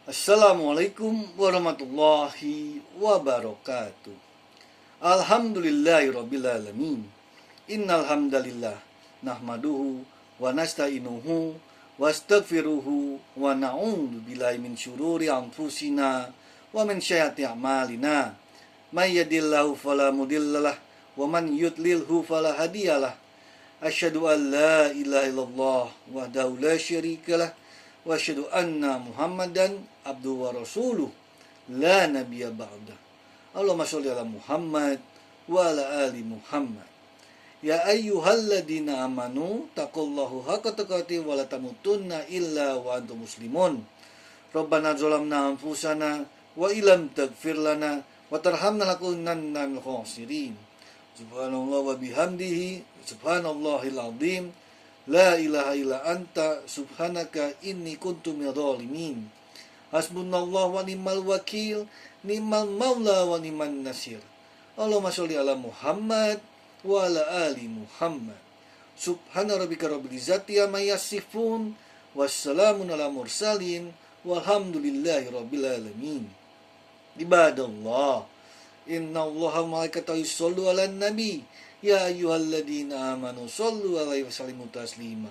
Assalamualaikum warahmatullahi wabarakatuh. Alhamdulillahirrabbilalamin. Innal hamdalillah nahmaduhu wa nasta'inuhu wa astaghfiruhu wa na'udzu billahi min syururi anfusina wa min sayyiati a'malina. May yahdihillahu fala mudhillalah wa man yudlilhu fala hadiyalah. Asyhadu an la ilaha illallah wahdahu la syarikalah wa asyhadu anna Muhammadan abduhu wa rasuluh la nabiyya ba'dah. Allahumma sholli ala Muhammad wa ala ali Muhammad. Ya ayyuhalladzina amanu taqullaha haqqa tuqatih wa la tamutunna illa wa antum muslimun. Rabbana zalamna anfusana wa illam taghfir lana wa tarhamna lanakunanna minal khasirin. Subhanallah wa bihamdihi subhanallahil azim. La ilaha illa anta subhanaka inni kuntu minadh dhalimin. Hasbunallahu wa ni'mal wakil, ni'mal maula wa ni'man nasir. Allahumma sholli ala Muhammad wa ala ali Muhammad. Subhana rabbika rabbil izzati amma yasifun, wassalamun ala mursalin, walhamdulillahi rabbil alamin. Ibadallah, inna allaha wa malaikatahu yushollu ala nabi. Ya ayyuhalladzina amanu shollu alaihi wasallimu taslima.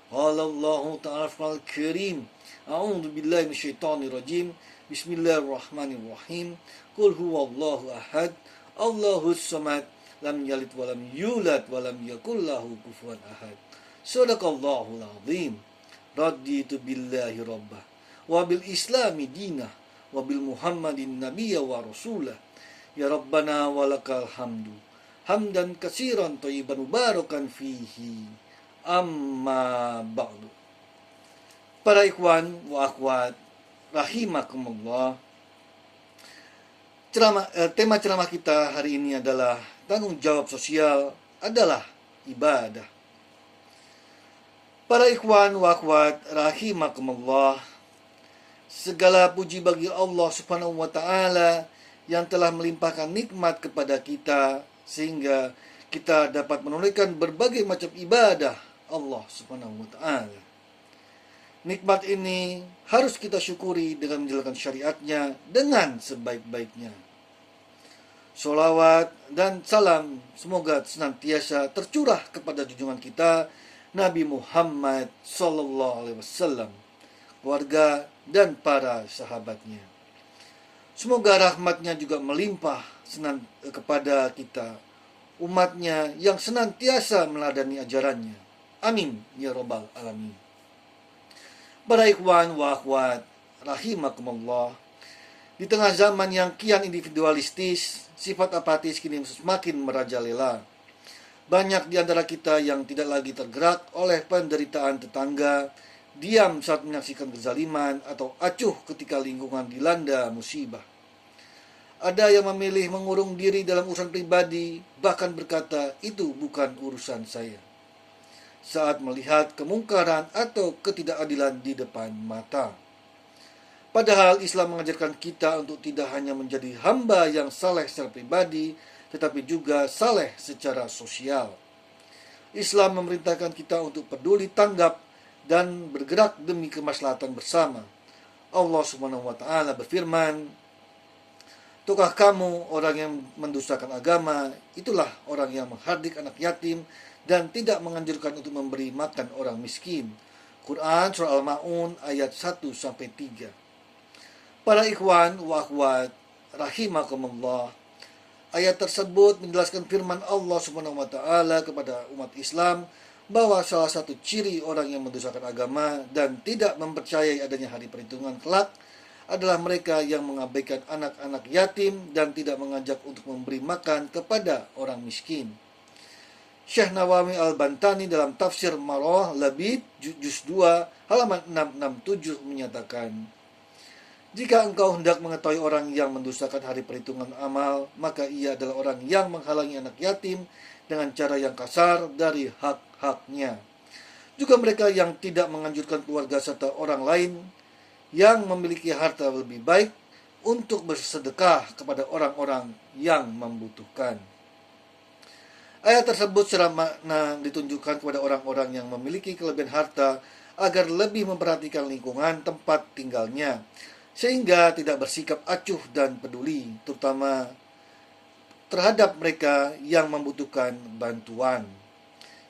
Qala Allahu ta'ala fil karim. A'udzu billahi minasyaitonir rajim. Bismillahirrahmanirrahim. Qul huwallahu ahad. Allahus samad. Lam yalid wa lam yulad wa lam yakul lahu kufuwan ahad. Shadaqallahul azim. Raditu billahi rabbah wa bil islami dinah wa bil muhammadin nabiyya wa rasulah. Ya rabbana walakal hamdu hamdan katsiran thayyiban mubarakan fihi, amma ba'du. Para ikhwan wa akhwat rahimakumullah, tema ceramah kita hari ini adalah tanggung jawab sosial adalah ibadah. Para ikhwan wa akhwat rahimakumullah, segala puji bagi Allah Subhanahu wa taala yang telah melimpahkan nikmat kepada kita sehingga kita dapat menunaikan berbagai macam ibadah Allah Subhanahu wa taala. Nikmat ini harus kita syukuri dengan menjalankan syariatnya dengan sebaik-baiknya. Sholawat dan salam semoga senantiasa tercurah kepada junjungan kita Nabi Muhammad sallallahu alaihi wasallam, keluarga dan para sahabatnya. Semoga rahmatnya juga melimpah kepada kita, umatnya yang senantiasa meladani ajarannya. Amin ya rabbal alamin. Para ikhwan wa akhwat rahimakumullah, di tengah zaman yang kian individualistis, sifat apatis kini semakin merajalela. Banyak di antara kita yang tidak lagi tergerak oleh penderitaan tetangga, diam saat menyaksikan kezaliman, atau acuh ketika lingkungan dilanda musibah. Ada yang memilih mengurung diri dalam urusan pribadi, bahkan berkata, itu bukan urusan saya, saat melihat kemungkaran atau ketidakadilan di depan mata. Padahal Islam mengajarkan kita untuk tidak hanya menjadi hamba yang saleh secara pribadi, tetapi juga saleh secara sosial. Islam memerintahkan kita untuk peduli tanggap dan bergerak demi kemaslahatan bersama. Allah Subhanahu wa taala berfirman, "Tukah kamu orang yang mendustakan agama, itulah orang yang menghardik anak yatim dan tidak menganjurkan untuk memberi makan orang miskin." Quran Surah Al-Ma'un ayat 1-3. Para ikhwan wa akhwat rahimakumullah, ayat tersebut menjelaskan firman Allah Subhanahu wa taala kepada umat Islam bahwa salah satu ciri orang yang mendustakan agama dan tidak mempercayai adanya hari perhitungan kelak adalah mereka yang mengabaikan anak-anak yatim dan tidak mengajak untuk memberi makan kepada orang miskin. Syekh Nawawi Al-Bantani dalam tafsir Marah Labid juz 2 halaman 667 menyatakan, jika engkau hendak mengetahui orang yang mendustakan hari perhitungan amal, maka ia adalah orang yang menghalangi anak yatim dengan cara yang kasar dari hak-haknya. Juga mereka yang tidak menganjurkan keluarga serta orang lain yang memiliki harta lebih baik untuk bersedekah kepada orang-orang yang membutuhkan. Ayat tersebut secara makna ditunjukkan kepada orang-orang yang memiliki kelebihan harta agar lebih memperhatikan lingkungan tempat tinggalnya sehingga tidak bersikap acuh dan peduli, terutama terhadap mereka yang membutuhkan bantuan.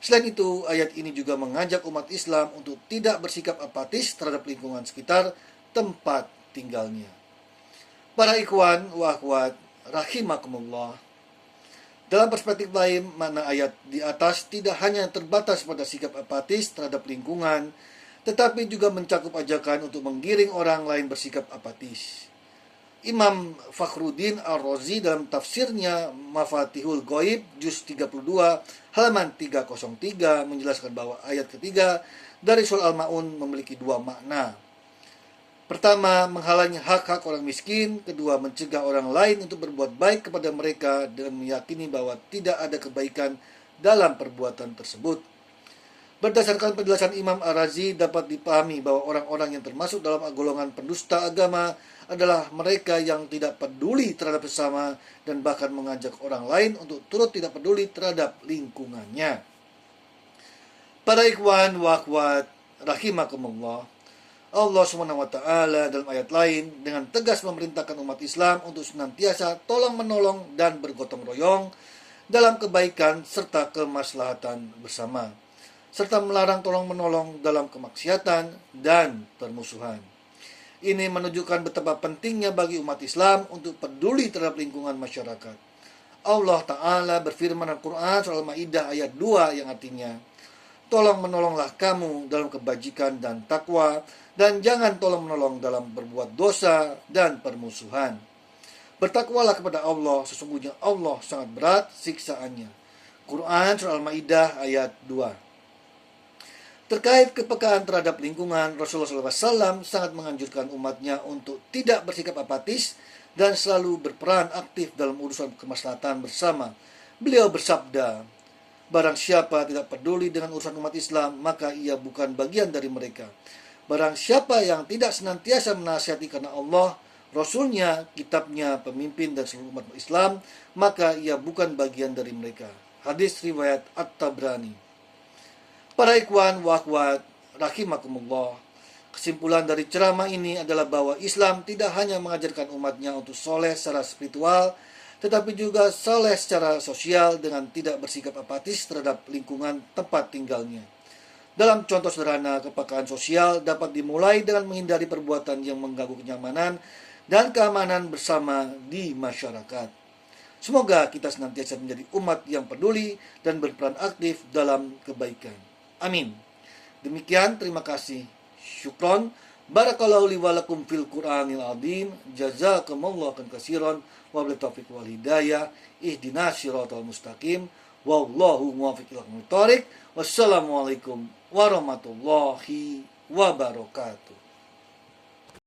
Selain itu, ayat ini juga mengajak umat Islam untuk tidak bersikap apatis terhadap lingkungan sekitar tempat tinggalnya. Para ikhwan wa akhwat rahimakumullah, dalam perspektif lain, makna ayat di atas tidak hanya terbatas pada sikap apatis terhadap lingkungan, tetapi juga mencakup ajakan untuk menggiring orang lain bersikap apatis. Imam Fakhruddin Ar-Razi dalam tafsirnya Mafatihul Ghaib juz 32 halaman 303 menjelaskan bahwa ayat ketiga dari surah Al-Maun memiliki dua makna. Pertama, menghalangi hak-hak orang miskin. Kedua, mencegah orang lain untuk berbuat baik kepada mereka dengan meyakini bahwa tidak ada kebaikan dalam perbuatan tersebut. Berdasarkan penjelasan Imam Ar-Razi, dapat dipahami bahwa orang-orang yang termasuk dalam golongan pendusta agama adalah mereka yang tidak peduli terhadap sesama dan bahkan mengajak orang lain untuk turut tidak peduli terhadap lingkungannya. Para ikhwan wa akhwat rahimakumullah, Allah SWT dalam ayat lain dengan tegas memerintahkan umat Islam untuk senantiasa tolong-menolong dan bergotong royong dalam kebaikan serta kemaslahatan bersama, serta melarang tolong-menolong dalam kemaksiatan dan permusuhan. Ini menunjukkan betapa pentingnya bagi umat Islam untuk peduli terhadap lingkungan masyarakat. Allah Ta'ala berfirman dalam Quran surah Al-Ma'idah ayat 2 yang artinya, tolong menolonglah kamu dalam kebajikan dan takwa, dan jangan tolong menolong dalam berbuat dosa dan permusuhan. Bertakwalah kepada Allah, sesungguhnya Allah sangat berat siksaannya. Quran surah Al-Ma'idah ayat 2. Terkait kepekaan terhadap lingkungan, Rasulullah SAW sangat menganjurkan umatnya untuk tidak bersikap apatis dan selalu berperan aktif dalam urusan kemaslahatan bersama. Beliau bersabda, barang siapa tidak peduli dengan urusan umat Islam, maka ia bukan bagian dari mereka. Barang siapa yang tidak senantiasa menasihati karena Allah, Rasulnya, kitabnya, pemimpin dan seluruh umat Islam, maka ia bukan bagian dari mereka. Hadis riwayat At-Tabrani. Para ikhwan wa akhwat rahimakumullah, kesimpulan dari ceramah ini adalah bahwa Islam tidak hanya mengajarkan umatnya untuk soleh secara spiritual, tetapi juga soleh secara sosial dengan tidak bersikap apatis terhadap lingkungan tempat tinggalnya. Dalam contoh sederhana, kepekaan sosial dapat dimulai dengan menghindari perbuatan yang mengganggu kenyamanan dan keamanan bersama di masyarakat. Semoga kita senantiasa menjadi umat yang peduli dan berperan aktif dalam kebaikan. Amin. Demikian, terima kasih. Syukron. Barakallahu li wa lakum fil Qur'anil azim. Jazakumullahu katsiran wa bil taufiq wal hidayah. Ihdinas siratal mustaqim. Wallahu muwaffiq ila aqwamit thoriq. Wassalamualaikum warahmatullahi wabarakatuh.